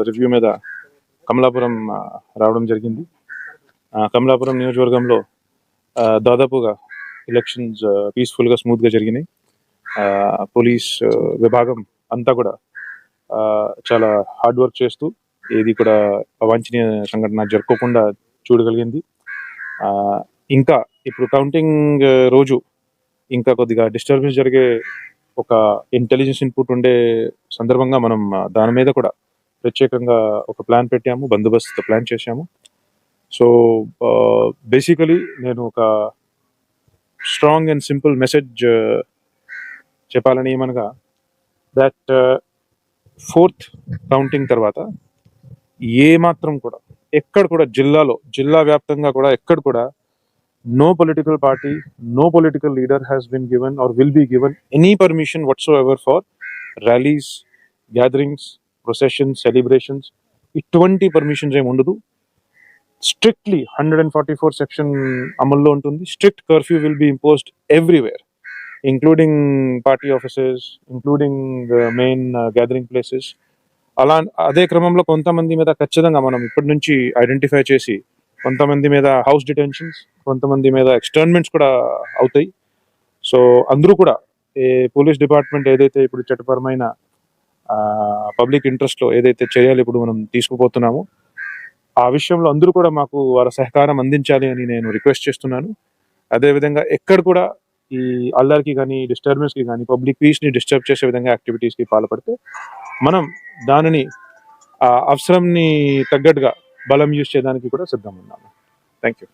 Review మీద కమలాపురం రావడం జరిగింది. కమలాపురం నియోజకవర్గంలో దాదాపుగా ఎలక్షన్స్ పీస్ఫుల్గా స్మూత్గా జరిగినాయి. పోలీస్ విభాగం అంతా కూడా చాలా హార్డ్ వర్క్ చేస్తూ ఏది కూడా అవాంఛనీయ సంఘటన జరుపుకోకుండా చూడగలిగింది. ఇంకా ఇప్పుడు కౌంటింగ్ రోజు ఇంకా కొద్దిగా డిస్టర్బెన్స్ జరిగే ఒక ఇంటెలిజెన్స్ ఇన్పుట్ ఉండే సందర్భంగా మనం దాని మీద కూడా ప్రత్యేకంగా ఒక ప్లాన్ పెట్టాము, బందోబస్తు ప్లాన్ చేశాము. సో బేసికలీ నేను ఒక స్ట్రాంగ్ అండ్ సింపుల్ మెసేజ్ చెప్పాలని ఏమనగా దట్ 4th కౌంటింగ్ తర్వాత ఏ మాత్రం కూడా ఎక్కడ కూడా జిల్లా వ్యాప్తంగా కూడా ఎక్కడ కూడా no political party, no political leader has been given or will be given any permission whatsoever for rallies, gatherings, processions, celebrations. ఇటువంటి పర్మిషన్స్ ఏమి ఉండదు. స్ట్రిక్ట్లీ 144 సెక్షన్ అమల్లో ఉంటుంది. Strict curfew will be imposed everywhere, including party offices, including main gathering places. అదే క్రమంలో కొంతమంది మీద ఖచ్చితంగా మనం ఇప్పటి నుంచి ఐడెంటిఫై చేసి కొంతమంది మీద హౌస్ డిటెన్షన్స్, కొంతమంది మీద ఎక్స్టర్న్మెంట్స్ కూడా అవుతాయి. సో అందరూ కూడా పోలీస్ డిపార్ట్మెంట్ ఏదైతే ఇప్పుడు చట్టపరమైన పబ్లిక్ ఇంట్రెస్ట్లో ఏదైతే చర్యలు ఇప్పుడు మనం తీసుకుపోతున్నామో ఆ విషయంలో అందరూ కూడా మాకు వారి సహకారం అందించాలి అని నేను రిక్వెస్ట్ చేస్తున్నాను. అదేవిధంగా ఎక్కడ కూడా ఈ అల్లరికి కానీ డిస్టర్బెన్స్కి కానీ పబ్లిక్ పీస్ని డిస్టర్బ్ చేసే విధంగా యాక్టివిటీస్కి పాల్పడితే మనం దానిని అవసరంని తగ్గట్టుగా బలం యూజ్ చేయడానికి కూడా సిద్ధంగా ఉన్నాము. Thank you.